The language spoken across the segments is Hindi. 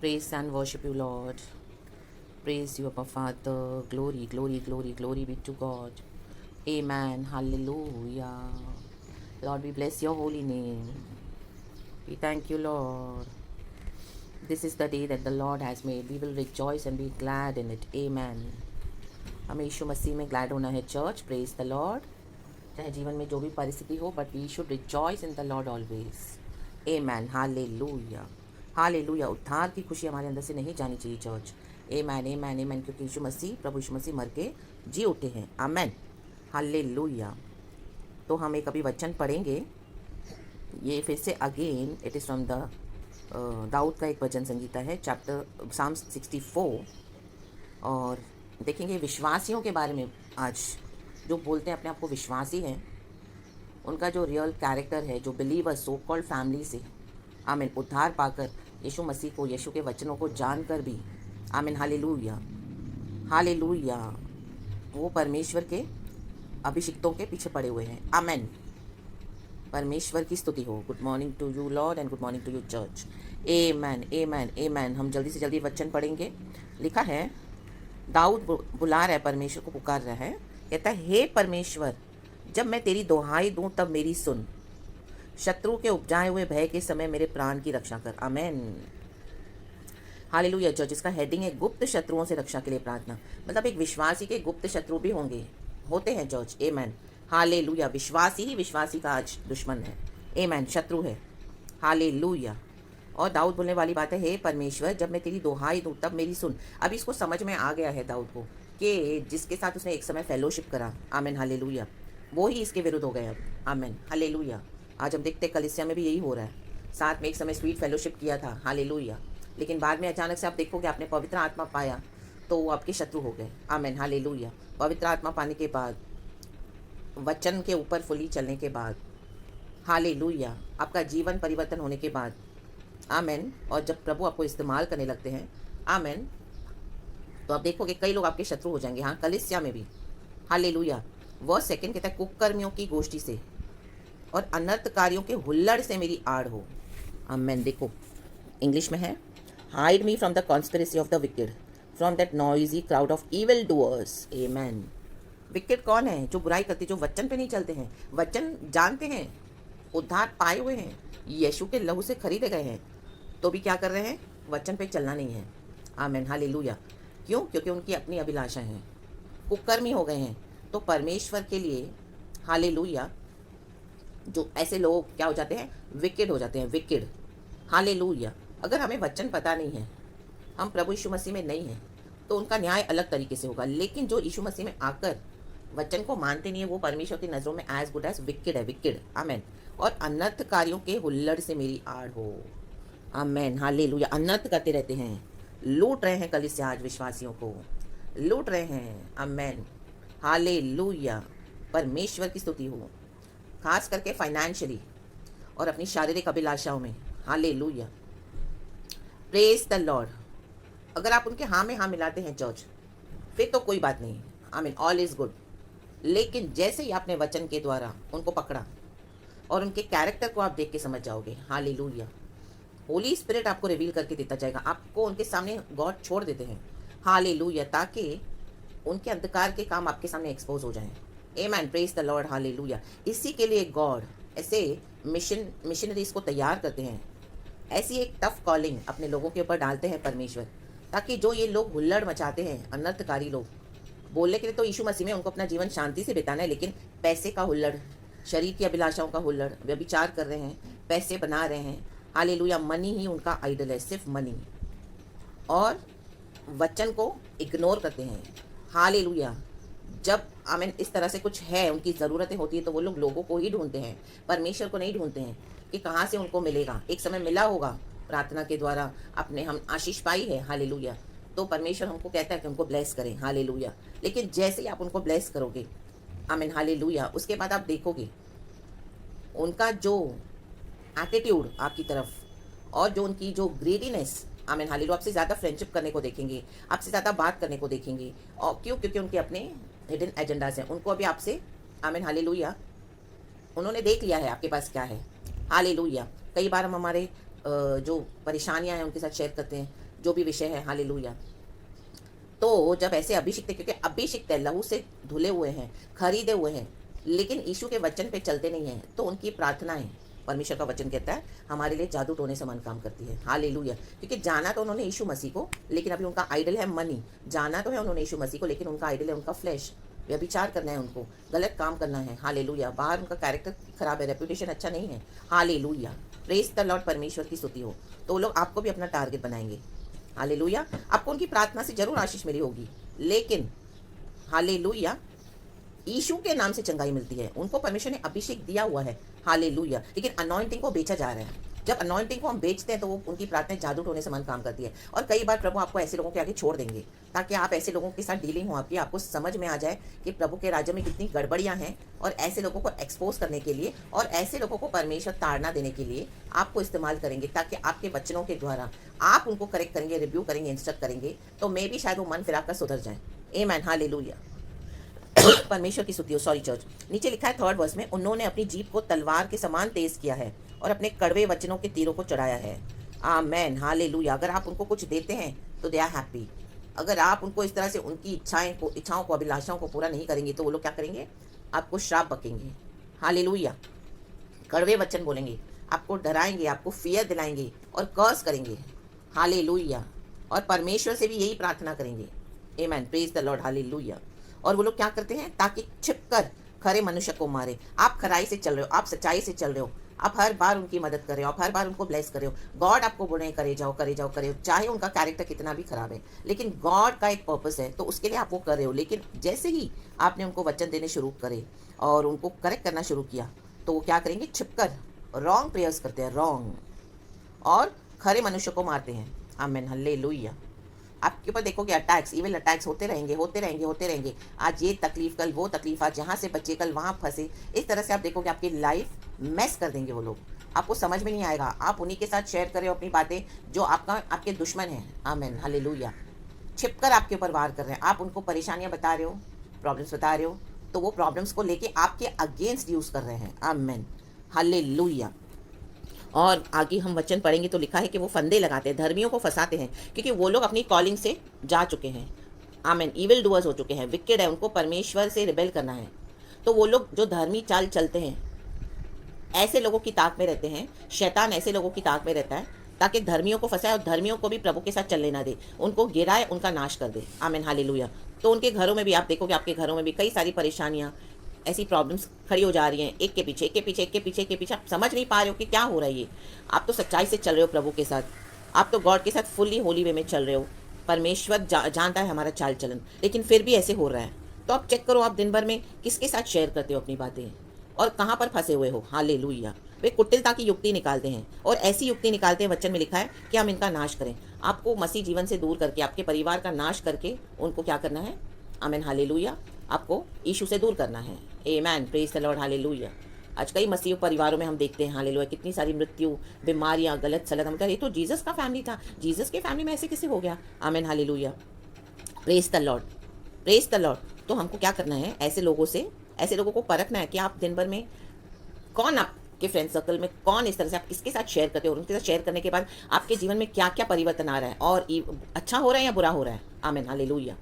Praise and worship you, Lord. Praise you, Abba Father. Glory, glory, glory, glory be to God. Amen. Hallelujah. Lord, we bless your holy name. We thank you, Lord. This is the day that the Lord has made. We will rejoice and be glad in it. Amen. हमें यीशु मसीह में ग्लैड होना है चर्च. Praise the Lord. चाहे जीवन में जो भी परिस्थिति हो, but we should rejoice in the Lord always. Amen. Hallelujah. Hallelujah. उद्धार की खुशी हमारे अंदर से नहीं जानी चाहिए चर्च. आमेन, आमेन, आमेन. क्योंकि यीशु मसीह, प्रभु यीशु मसीह मर के जी उठे हैं. आमेन. हालेलुया. तो हम एक अभी वचन पढ़ेंगे. ये फिर से again it is from the दाऊद का एक वचन संगीता है, चैप्टर साम 64. और देखेंगे विश्वासियों के बारे में आज, जो बोलते हैं अपने आप को विश्वासी हैं, उनका जो रियल कैरेक्टर है, जो बिलीवर सो कॉल्ड फैमिली से आमीन उद्धार पाकर यीशु मसीह को, यीशु के वचनों को जानकर भी आमीन हालेलुया हालेलुया वो परमेश्वर के अभिषिक्तों के पीछे पड़े हुए हैं. आमीन. परमेश्वर की स्तुति हो. Good morning to you lord and good morning to you church. आमेन, आमेन, आमेन. हम जल्दी से जल्दी वचन पढ़ेंगे. लिखा है, दाऊद बुला रहा है, परमेश्वर को पुकार रहा है. कहता है, हे परमेश्वर, जब मैं तेरी दोहाई दूं तब मेरी सुन. शत्रु के उपजाए हुए भय के समय मेरे प्राण की रक्षा कर. आमेन. हालेलुया. चर्च इसका हेडिंग है, गुप्त शत्रुओं से रक्षा के लिए प्रार्थना. मतलब एक विश्वासी के गुप्त शत्रु भी होंगे, होते हैं चर्च. आमेन. हालेलुया. विश्वासी ही विश्वासी का आज दुश्मन है. आमेन. शत्रु है. हालेलुया. और दाऊद बोलने वाली बात है, हे परमेश्वर, जब मैं तेरी दोहाई दूं तब मेरी सुन. अब इसको समझ में आ गया है दाऊद को कि जिसके साथ उसने एक समय फेलोशिप करा, आमीन हालेलुया, वो ही इसके विरुद्ध हो गए अब. आमीन हालेलुया. आज हम देखते हैं कलीसिया में भी यही हो रहा है. साथ में एक समय स्वीट फेलोशिप किया था, हालेलुया, लेकिन बाद में अचानक से आप देखोगे आपने पवित्र आत्मा पाया तो वो आपके शत्रु हो गए. आमीन हालेलुया. पवित्र आत्मा पाने के बाद, वचन के ऊपर फुली चलने के बाद, हालेलुया, आपका जीवन परिवर्तन होने के बाद, आमेन, और जब प्रभु आपको इस्तेमाल करने लगते हैं, आमेन, तो आप देखोगे कई लोग आपके शत्रु हो जाएंगे. हाँ, कलीसिया में भी. हालेलुया. वह सेकंड कहता है, कुकर्मियों की गोष्ठी से और अनर्थकारियों के हुल्लड़ से मेरी आड़ हो. आमेन. देखो इंग्लिश में है, hide me from the conspiracy of the wicked, from that noisy crowd of evil doers. Amen. Wicked कौन है? जो बुराई करते, जो वचन पे नहीं चलते हैं, वचन जानते हैं, उद्धार पाए हुए हैं, यीशु के लहू से खरीदे गए हैं, तो भी क्या कर रहे हैं? वचन पे चलना नहीं है. Amen hallelujah. क्यों? क्योंकि उनकी अपनी अभिलाषा है, कुकर्मी हो गए हैं. तो परमेश्वर के लिए हालेलुया, जो ऐसे लोग क्या हो जाते हैं? विकेड हो जाते हैं. विकेड. हालेलुया. अगर हमें वचन पता नहीं है, हम प्रभु यीशु मसीह में नहीं हैं, तो उनका न्याय अलग तरीके से होगा. लेकिन जो यीशु मसीह में आकर वचन को मानते नहीं है, वो परमेश्वर की नज़रों में एज गुड एज विकेड है. विकेड. आमेन. और अनर्थकारियों के हुल्लड़ से मेरी आड़ हो. Amen hallelujah. अनर्थ करते रहते हैं, लूट रहे हैं कलीसिया, आज विश्वासियों को लूट रहे हैं. Amen hallelujah. परमेश्वर की स्तुति हो. खास करके फाइनेंशियली और अपनी शारीरिक अभिलाषाओं में. हालेलुया. Praise the Lord. अगर आप उनके हाँ में हाँ मिलाते हैं चर्च, फिर तो कोई बात नहीं. आमीन. All is good. लेकिन जैसे ही आपने वचन के द्वारा उनको पकड़ा और उनके कैरेक्टर को आप देख के समझ जाओगे. हालेलुया. होली स्पिरिट आपको रिवील करके देता जाएगा. आपको उनके सामने गॉड छोड़ देते हैं. हालेलुया. ताकि उनके अंधकार के काम आपके सामने एक्सपोज हो जाएं. आमेन. Praise the lord. हालेलुया. इसी के लिए गॉड ऐसे मिशनरीज को तैयार करते हैं. ऐसी एक टफ कॉलिंग अपने लोगों के ऊपर डालते हैं परमेश्वर, ताकि जो ये लोग हुल्लड़ मचाते हैं, अनर्थकारी लोग, बोलने के लिए तो यीशु मसीह में उनको अपना जीवन शांति से बिताना है, लेकिन पैसे का हुल्लड़, शरीर की अभिलाषाओं का हुल्लड़, व्यभिचार कर रहे हैं, पैसे बना रहे हैं. हालेलुया. मनी ही उनका आइडल है, सिर्फ मनी, और वचन को इग्नोर करते हैं. हालेलुया. जब आमीन इस तरह से कुछ है, उनकी ज़रूरतें होती है, तो वो लोग लोगों को ही ढूंढते हैं, परमेश्वर को नहीं ढूंढते हैं कि कहाँ से उनको मिलेगा. एक समय मिला होगा प्रार्थना के द्वारा, अपने हम आशीष पाई है. हालेलुया. तो परमेश्वर हमको कहता है कि उनको ब्लेस करें. हालेलुया. लेकिन जैसे ही आप उनको ब्लेस करोगे, आमीन हालेलुया, उसके बाद आप देखोगे उनका जो एटीट्यूड आपकी तरफ, और जो उनकी जो ग्रेडीनेस, आमीन हालेलुया, आपसे ज़्यादा फ्रेंडशिप करने को देखेंगे, आपसे ज़्यादा बात करने को देखेंगे. और क्यों? क्योंकि उनके अपने हिडन एजेंडाज हैं. उनको अभी आपसे, आमीन हालेलुया, उन्होंने देख लिया है आपके पास क्या है. हालेलुया. कई बार हम हमारे जो परेशानियां हैं उनके साथ शेयर करते हैं, जो भी विषय है, हालेलुया। तो जब ऐसे अभिषिक्त, क्योंकि अभिषिक्त है, लहू से धुले हुए हैं, खरीदे हुए हैं, लेकिन यीशु के वचन पे चलते नहीं हैं, तो उनकी प्रार्थनाएं, परमेश्वर का वचन कहता है, हमारे लिए जादू टोने समान काम करती है, हालेलुया। क्योंकि जाना तो उन्होंने यीशु मसीह को, लेकिन अभी उनका आइडल है मनी। जाना तो है उन्होंने यीशु मसीह को, लेकिन उनका आइडल है उनका फ्लैश। व्यभिचार करना है उनको, गलत काम करना है, हालेलुया। बाहर उनका कैरेक्टर खराब है, रेपुटेशन अच्छा नहीं है, हालेलुया। प्रेज द लॉर्ड, परमेश्वर की स्तुति हो। तो वो लोग आपको भी अपना टारगेट बनाएंगे, हालेलुया। आपको उनकी प्रार्थना से जरूर आशीष मिली होगी, लेकिन हालेलुया, यीशु के नाम से चंगाई मिलती है। उनको परमेश्वर ने अभिषेक दिया हुआ है, हालेलुया, लेकिन अनॉइंटिंग को बेचा जा रहा है। जब अनॉइंटिंग को हम बेचते हैं तो वो उनकी प्रार्थना जादू टोने समान काम करती है। और कई बार प्रभु आपको ऐसे लोगों के आगे छोड़ देंगे, ताकि आप ऐसे लोगों के साथ डीलिंग हो आपकी, आपको समझ में आ जाए कि प्रभु के राज्य में कितनी गड़बड़ियां हैं, और ऐसे लोगों को एक्सपोज करने के लिए और ऐसे लोगों को परमेश्वर ताड़ना देने के लिए आपको इस्तेमाल करेंगे, ताकि आपके वचनों के द्वारा आप उनको करेक्ट करेंगे, रिव्यू करेंगे, इंस्ट्रक्ट करेंगे, तो मे भी शायद वो मन फिरा कर सुधर जाए। आमेन, हालेलुया। परमेश्वर की स्तुति हो। Sorry church. नीचे लिखा है 3rd वर्स में, उन्होंने अपनी जीभ को तलवार के समान तेज किया है और अपने कड़वे वचनों के तीरों को चढ़ाया है। आमेन, हालेलुया। अगर आप उनको कुछ देते हैं तो दे आर हैप्पी। अगर आप उनको इस तरह से उनकी इच्छाओं को, अभिलाषाओं को पूरा नहीं करेंगे, तो वो लोग क्या करेंगे? आपको श्राप बकेंगे, हालेलुया। कड़वे वचन बोलेंगे, आपको डराएंगे, आपको फियर दिलाएंगे और कर्स करेंगे, हालेलुया। और परमेश्वर से भी यही प्रार्थना करेंगे, आमेन, प्रेज द लॉर्ड, हालेलुया। और वो लोग क्या करते हैं? ताकि छिपकर खरे मनुष्य को मारे। आप खराई से चल रहे हो, आप सच्चाई से चल रहे हो, आप हर बार उनकी मदद कर रहे हो, आप हर बार उनको ब्लेस कर रहे हो। गॉड आपको बोल रहे हैं करे जाओ, करे जाओ, करे हो, चाहे उनका कैरेक्टर कितना भी खराब है, लेकिन गॉड का एक पर्पस है, तो उसके लिए आप वो कर रहे हो। लेकिन जैसे ही आपने उनको वचन देने शुरू करे और उनको करेक्ट करना शुरू किया, तो वो क्या करेंगे? छिपकर रॉन्ग प्रेयर्स करते हैं, रॉन्ग, और खरे मनुष्य को मारते हैं। Amen, hallelujah. आपके ऊपर देखोगे अटैक्स, इविल अटैक्स होते रहेंगे, होते रहेंगे, होते रहेंगे। आज ये तकलीफ, कल वो तकलीफ, आज यहाँ से बचे, कल वहाँ फंसे। इस तरह से आप देखोगे आपकी लाइफ मैस कर देंगे वो लोग, आपको समझ में नहीं आएगा। आप उन्हीं के साथ शेयर करें अपनी बातें जो आपके दुश्मन हैं। Amen, hallelujah. छिपकर आपके ऊपर वार कर रहे हैं, आप उनको परेशानियां बता रहे हो, प्रॉब्लम्स बता रहे हो, तो वो प्रॉब्लम्स को लेके आपके अगेंस्ट यूज कर रहे हैं। Amen, hallelujah. और आगे हम वचन पढ़ेंगे तो लिखा है कि वो फंदे लगाते हैं, धर्मियों को फंसाते हैं, क्योंकि वो लोग अपनी कॉलिंग से जा चुके हैं। आमेन, इविल डूअर्स हो चुके हैं, विकेड है, उनको परमेश्वर से रिबेल करना है। तो वो लोग जो धर्मी चाल चलते हैं, ऐसे लोगों की ताक में रहते हैं। शैतान ऐसे लोगों की ताक में रहता है ताकि धर्मियों को फंसाए और धर्मियों को भी प्रभु के साथ चलने ना दे, उनको गिराए, उनका नाश कर दे। आमेन, हालेलुया। तो उनके घरों में भी आप देखोगे, आपके घरों में भी कई सारी परेशानियां, ऐसी प्रॉब्लम्स खड़ी हो जा रही हैं, एक के पीछे, एक के पीछे, एक के पीछे, एक के पीछे। आप समझ नहीं पा रहे हो कि क्या हो रहा है ये। आप तो सच्चाई से चल रहे हो प्रभु के साथ, आप तो गॉड के साथ फुल्ली होली वे में चल रहे हो। परमेश्वर जानता है हमारा चाल चलन, लेकिन फिर भी ऐसे हो रहा है। तो आप चेक करो, आप दिन भर में किसके साथ शेयर करते हो अपनी बातें और कहाँ पर फंसे हुए हो। हालेलुया। वे कुटिलता की युक्ति निकालते हैं, और ऐसी युक्ति निकालते हैं, वचन में लिखा है कि हम इनका नाश करें। आपको मसीह जीवन से दूर करके, आपके परिवार का नाश करके उनको क्या करना है? आमेन, हालेलुया। आपको यीशु से दूर करना है। आमेन, प्रेज द लॉर्ड, हालेलुया। आज कई मसीह परिवारों में हम देखते हैं, हालेलुया, कितनी सारी मृत्यु, बीमारियां, गलत सलत। हम कहते हैं ये तो जीसस का फैमिली था, जीसस के फैमिली में ऐसे कैसे हो गया? आमेन, हालेलुया, praise the lord, praise the lord. तो हमको क्या करना है? ऐसे लोगों को परखना है कि आप दिन भर में कौन, आपके फ्रेंड सर्कल में कौन, इस तरह से आप किसके साथ शेयर करते हो, और उनके साथ शेयर करने के बाद आपके जीवन में क्या क्या परिवर्तन आ रहा है, और अच्छा हो रहा है या बुरा हो रहा है। आमेन, हालेलुया,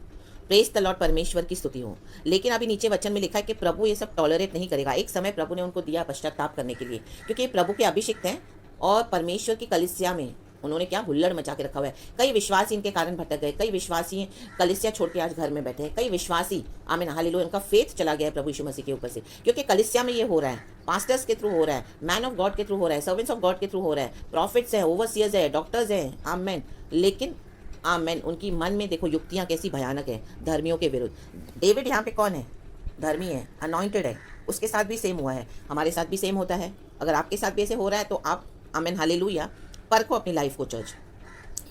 प्रेज द लॉर्ड, परमेश्वर की स्तुति हो। लेकिन अभी नीचे वचन में लिखा है कि प्रभु ये सब टॉलरेट नहीं करेगा। एक समय प्रभु ने उनको दिया पश्चाताप करने के लिए, क्योंकि ये प्रभु के अभिषिक्त हैं, और परमेश्वर की कलीसिया में उन्होंने क्या हुल्लड़ मचा के रखा हुआ है। कई विश्वासी इनके कारण भटक गए, कई विश्वासी कलीसिया छोड़ के आज घर में बैठे हैं, कई विश्वासी, आमीन, हालेलुया, उनका फेथ चला गया है प्रभु यीशु मसीह के ऊपर से, क्योंकि कलीसिया में ये हो रहा है, पास्टर्स के थ्रू हो रहा है, मैन ऑफ गॉड के थ्रू हो रहा है, सर्वेंट्स ऑफ गॉड के थ्रू हो रहा है, प्रॉफिट्स हैं, ओवरसीयर्स हैं, डॉक्टर्स हैं, आमेन। लेकिन आमेन, उनकी मन में देखो युक्तियाँ कैसी भयानक है धर्मियों के विरुद्ध। डेविड यहाँ पे कौन है? धर्मी है, अनॉइंटेड है, उसके साथ भी सेम हुआ है, हमारे साथ भी सेम होता है। अगर आपके साथ भी ऐसे हो रहा है तो आप, आमेन, हालेलुया, परखो अपनी लाइफ को चर्च।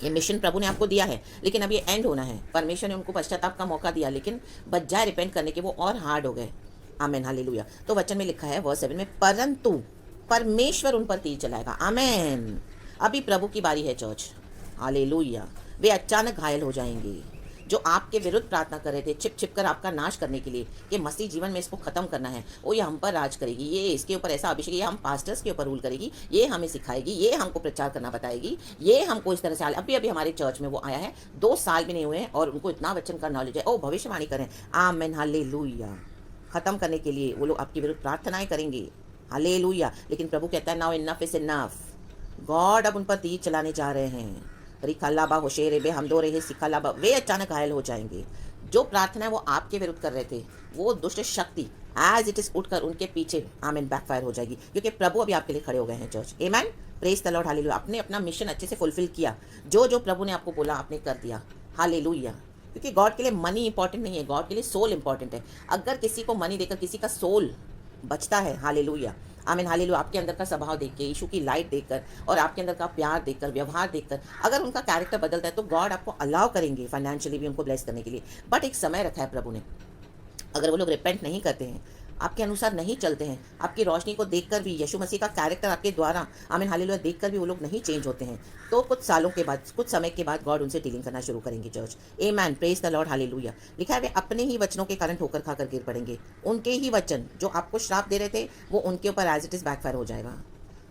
ये मिशन प्रभु ने आपको दिया है, लेकिन अब ये एंड होना है। परमेश्वर ने उनको पश्चाताप का मौका दिया, लेकिन बजाय रिपेंट करने के वो और हार्ड हो गए। आमेन, हालेलुया। तो वचन में लिखा है वर्स 7 में, परंतु परमेश्वर उन पर तीर चलाएगा। आमेन। अभी प्रभु की बारी है चर्च, हालेलुया। वे अचानक घायल हो जाएंगे, जो आपके विरुद्ध प्रार्थना कर रहे थे छिप छिप कर आपका नाश करने के लिए कि मसीह जीवन में इसको खत्म करना है, वो ये हम पर राज करेगी, ये इसके ऊपर ऐसा अभिषेक, ये हम पास्टर्स के ऊपर रूल करेगी, ये हमें सिखाएगी, ये हमको प्रचार करना बताएगी, ये हमको इस तरह से। अभी अभी हमारे चर्च में वो आया है, 2 साल भी नहीं हुए हैं और उनको इतना वचन का नॉलेज है, ओ भविष्यवाणी करें। आमेन, हालेलुया। खत्म करने के लिए वो लोग आपके विरुद्ध प्रार्थनाएं करेंगे, हालेलुया। लेकिन प्रभु कहता है now enough is enough. God अब उन पर तीर चलाने जा रहे हैं। रिखालाबा होशेरे बे हम दो रहे सिखालाबा, वे अचानक घायल हो जाएंगे। जो प्रार्थना वो आपके विरुद्ध कर रहे थे, वो दुष्ट शक्ति एज इट इज उठकर उनके पीछे आमीन बैकफायर हो जाएगी, क्योंकि प्रभु अभी आपके लिए खड़े हो गए हैं चर्च। आमीन, प्रेज द लॉर्ड, हालेलुया। आपने अपना मिशन अच्छे से फुलफिल किया, जो जो प्रभु ने आपको बोला आपने कर दिया, हालेलुया। क्योंकि गॉड के लिए मनी इंपॉर्टेंट नहीं है, गॉड के लिए सोल इंपॉर्टेंट है। अगर किसी को मनी देकर किसी का सोल बचता है, हालेलुया, आमीन, हालेलुया, आपके अंदर का स्वभाव देख के, यीशु की लाइट देखकर और आपके अंदर का प्यार देखकर, व्यवहार देखकर, अगर उनका कैरेक्टर बदलता है तो गॉड आपको अलाउ करेंगे फाइनेंशियली भी उनको ब्लेस करने के लिए। बट एक समय रखा है प्रभु ने। अगर वो लोग रिपेंट नहीं करते हैं, आपके अनुसार नहीं चलते हैं, आपकी रोशनी को देखकर भी, यीशु मसीह का कैरेक्टर आपके द्वारा आमीन हालेलुया देखकर भी वो लोग नहीं चेंज होते हैं, तो कुछ सालों के बाद, कुछ समय के बाद गॉड उनसे डीलिंग करना शुरू करेंगे church. Amen, praise the lord, hallelujah. लिखा है वे अपने ही वचनों के कारण ठोकर खाकर गिर पड़ेंगे। उनके ही वचन जो आपको श्राप दे रहे थे वो उनके ऊपर एज इट इज बैकफायर हो जाएगा,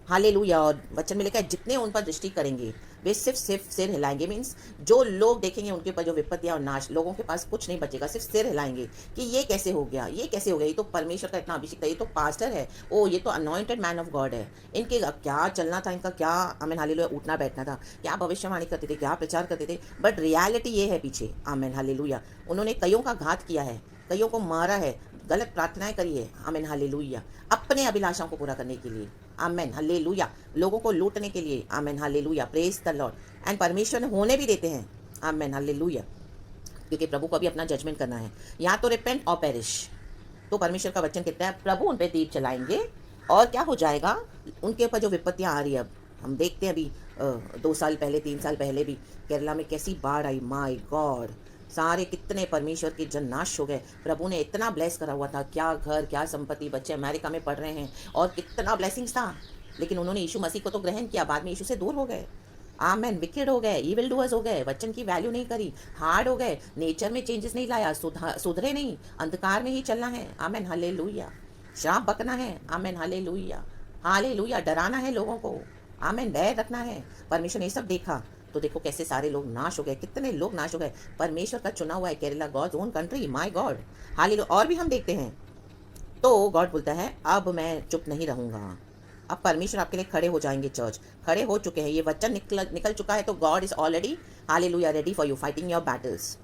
हालेलुया। और वचन में लिखा है जितने उन पर दृष्टि करेंगे वे सिर्फ सिर हिलाएंगे। मीन्स जो लोग देखेंगे उनके ऊपर जो विपत्तियां और नाश, लोगों के पास कुछ नहीं बचेगा, सिर्फ सिर हिलाएंगे कि ये कैसे हो गया, ये कैसे हो गया, ये तो परमेश्वर का इतना अभिषेक था, ये तो पास्टर है, ओ ये तो अनॉइंटेड मैन ऑफ गॉड है, इनके क्या चलना था, इनका क्या आमीन हालेलुया उठना बैठना था, क्या भविष्यवाणी करते थे, क्या प्रचार करते थे। बट रियलिटी ये है पीछे, आमीन हालेलुया, उन्होंने कईयों का घात किया है, कईयों को मारा है, गलत प्रार्थनाएं करी है, आमीन हालेलुया, अपने अभिलाषाओं को पूरा करने के लिए, आमीन हालेलुया, लोगों को लूटने के लिए, आमीन hallelujah, praise the Lord. And परमेश्वर ने होने भी देते हैं, आमीन हालेलुया, क्योंकि प्रभु को भी अपना जजमेंट करना है, या तो रिपेंट और पेरिश। तो परमेश्वर का वचन कहता है प्रभु उन पर तीर चलाएंगे और क्या हो जाएगा, उनके ऊपर जो विपत्तियां आ रही है, अब हम देखते हैं अभी 2 साल पहले 3 साल पहले भी केरला में कैसी बाढ़ आई, माय गॉड, सारे कितने परमेश्वर के जन नाश हो गए। प्रभु ने इतना ब्लेस करा हुआ था, क्या घर, क्या संपत्ति, बच्चे अमेरिका में पढ़ रहे हैं और कितना ब्लेसिंग्स था, लेकिन उन्होंने यीशु मसीह को तो ग्रहण किया, बाद में यीशु से दूर हो गए, आमेन, विकेड हो गए, इविल डूअर्स हो गए, वचन की वैल्यू नहीं करी, हार्ड हो गए, नेचर में चेंजेस नहीं लाया, सुधरे नहीं, अंधकार में ही चलना है, आमेन हालेलुया, श्राप बकना है, आमेन हालेलुया, हालेलुया, डराना है लोगों को, आमेन, डर रखना है। परमेश्वर ने सब देखा तो देखो कैसे सारे लोग नाश हो गए, कितने लोग नाश हो गए। परमेश्वर का चुना हुआ है Kerala, God's own country, my God, hallelujah. और भी हम देखते हैं तो गॉड बोलता है अब मैं चुप नहीं रहूंगा, अब परमेश्वर आपके लिए खड़े हो जाएंगे चर्च, खड़े हो चुके हैं, ये वचन निकल चुका है, तो God is already hallelujah ready for you fighting your battles.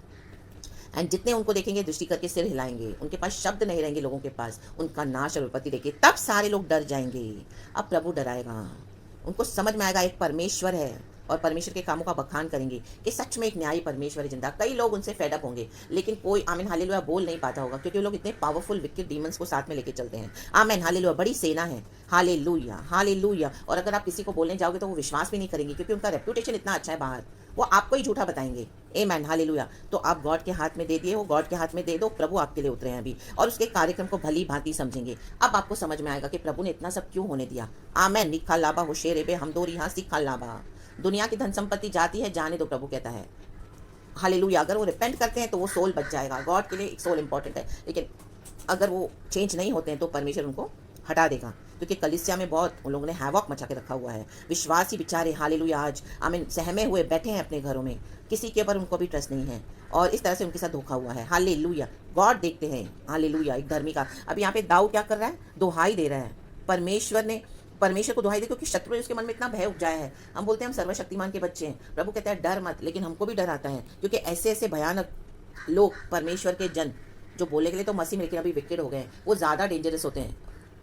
And जितने उनको देखेंगे दृष्टि करके सिर हिलाएंगे, उनके पास शब्द नहीं रहेंगे लोगों के पास, उनका नाश और विपत्ति देखे, तब सारे लोग डर जाएंगे। अब प्रभु डराएगा, उनको समझ में आएगा एक परमेश्वर है और परमेश्वर के कामों का बखान करेंगे कि सच में एक न्यायी परमेश्वर है जिंदा। कई लोग उनसे फेडअप होंगे, लेकिन कोई आमीन हालेलुया बोल नहीं पाता होगा, क्योंकि वो लोग इतने पावरफुल विकेट डीमंस को साथ में लेके चलते हैं, आमीन हालेलुया, बड़ी सेना है, हालेलुया हालेलुया। और अगर आप किसी को बोलने जाओगे तो वो विश्वास भी नहीं करेंगे, क्योंकि उनका रेपुटेशन इतना अच्छा है बाहर, वो आपको ही झूठा बताएंगे, आमीन हालेलुया। तो आप गॉड के हाथ में दे दिए, वो गॉड के हाथ में दे दो, प्रभु आपके लिए उतरे हैं अभी और उसके कार्यक्रम को भली भांति समझेंगे। अब आपको समझ में आएगा कि प्रभु ने इतना सब क्यों होने दिया, आमीन, निखा लाबा होशेरे बे हम दो रिहा सिखा लाबा। दुनिया की धन संपत्ति जाती है, जाने दो, प्रभु कहता है, हालेलुया। अगर वो रिपेंट करते हैं तो वो सोल बच जाएगा, गॉड के लिए एक सोल इंपॉर्टेंट है, लेकिन अगर वो चेंज नहीं होते हैं तो परमेश्वर उनको हटा देगा, क्योंकि कलीसिया में बहुत उन लोगों ने हैवॉक मचा के रखा हुआ है। विश्वासी बेचारे हालेलुया आज आमीन सहमे हुए बैठे हैं अपने घरों में, किसी के ऊपर उनको भी ट्रस्ट नहीं है और इस तरह से उनके साथ धोखा हुआ है, हालेलुया। गॉड देखते हैं, हालेलुया, एक धर्मी का। अब यहाँ पे दाऊद क्या कर रहा है, दुहाई दे रहा है, परमेश्वर को दुहाई दे, क्योंकि शत्रु ने उसके मन में इतना भय उपजाया है। हम बोलते हैं हम सर्वशक्तिमान के बच्चे हैं, प्रभु कहता है डर मत, लेकिन हमको भी डर आता है, क्योंकि ऐसे ऐसे भयानक लोग परमेश्वर के जन जो बोलने के लिए तो मसीह में लेकिन अभी विकेट हो गए हैं, वो ज़्यादा डेंजरस होते हैं,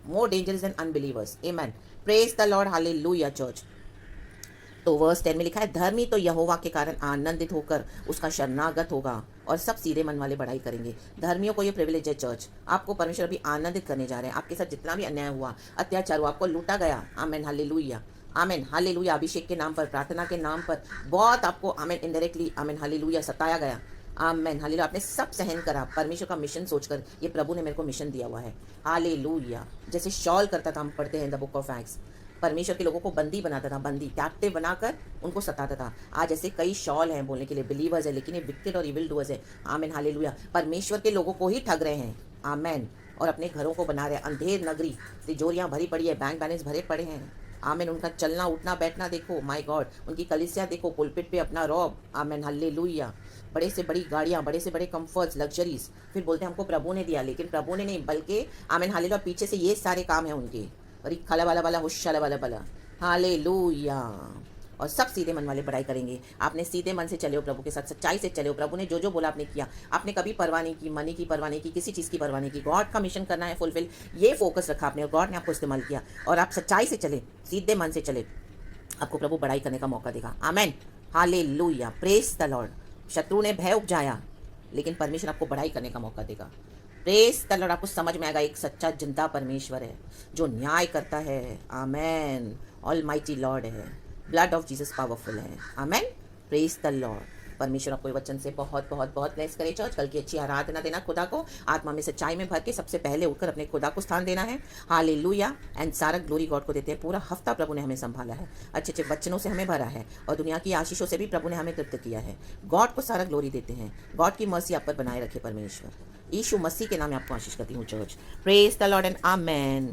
more dangerous than unbelievers, amen, praise the lord, hallelujah church. तो वर्स 10 में लिखा है धर्मी तो यहोवा के कारण आनंदित होकर उसका शरणागत होगा और सब सीधे मन वाले बढ़ाई करेंगे। धर्मियों को ये प्रिविलेज है चर्च, आपको परमेश्वर अभी आनंदित करने जा रहे हैं। आपके साथ जितना भी अन्याय हुआ, अत्याचार हुआ, आपको लूटा गया, आमेन हालेलुया, आमेन हालेलुया, अभिषेक के नाम पर, प्रार्थना के नाम पर बहुत आपको आमेन इनडायरेक्टली आमेन हालेलुया सताया गया, आमेन हालेलुया, आपने सब सहन करा परमेश्वर का मिशन सोचकर, ये प्रभु ने मेरे को मिशन दिया हुआ है, हालेलुया। जैसे शॉल करता था, हम पढ़ते हैं द बुक ऑफ एक्ट्स, परमेश्वर के लोगों को बंदी बनाता था, बंदी कैप्टिव बनाकर उनको सताता था। आज ऐसे कई शॉल हैं बोलने के लिए, बिलीवर्स है, लेकिन ये विक्टेड और इविल डूअर्स है। आमेन, हालेलुया। परमेश्वर के लोगों को ही ठग रहे हैं। आमेन। और अपने घरों को बना रहे हैं अंधेर नगरी, तिजोरियां भरी पड़ी है, बैंक बैलेंस भरे पड़े हैं। आमेन। उनका चलना उठना बैठना देखो, माय गॉड। उनकी कलीसिया देखो, पुलपिट पे अपना रौब। आमेन, हालेलुया। बड़े से बड़ी गाड़ियां, बड़े से बड़े कंफर्ट्स, लग्जरीज, फिर बोलते हैं हमको प्रभु ने दिया, लेकिन प्रभु ने नहीं, बल्कि आमेन, हालेलुया, पीछे से ये सारे काम है उनके। और खाला वाला वाला हुशाला वाला वाला, हालेलुया। और सब सीधे मन वाले बड़ाई करेंगे। आपने सीधे मन से चले हो, प्रभु के साथ सच्चाई से चले हो। प्रभु ने जो जो बोला आपने किया। आपने कभी परवाह नहीं की, मनी की परवाह नहीं की, किसी चीज़ की परवाह नहीं की। गॉड का मिशन करना है फुलफिल, ये फोकस रखा आपने और गॉड ने आपको इस्तेमाल किया। और आप सच्चाई से चले, सीधे मन से चले, आपको प्रभु बड़ाई करने का मौका देगा। आमेन, हालेलुया, प्रेज द लॉर्ड। शत्रु ने भय उपजाया, लेकिन परमेश्वर आपको बड़ाई करने का मौका देगा। Praise the Lord. आपको समझ में आएगा एक सच्चा जिंदा परमेश्वर है जो न्याय करता है। आमेन, ऑलमाइटी लॉर्ड है, ब्लड ऑफ जीसस पावरफुल है। आमेन, प्रेज द लॉर्ड। परमेश्वर आपको वचन से बहुत बहुत बहुत ब्लेस करे। चर्च, कल की अच्छी आराधना देना खुदा को, आत्मा में सच्चाई में भर के सबसे पहले उठकर अपने खुदा को स्थान देना है। हालेलुया। एंड सारा ग्लोरी गॉड को देते हैं। पूरा हफ्ता प्रभु ने हमें संभाला है, अच्छे अच्छे वचनों से हमें भरा है, और दुनिया की आशीषों से भी प्रभु ने हमें तृप्त किया है। गॉड को सारा ग्लोरी देते हैं। गॉड की मर्सी आप पर बनाए रखे परमेश्वर। यीशु मसीह के नाम में आपको आशीष करती हूँ church. Praise the Lord and amen.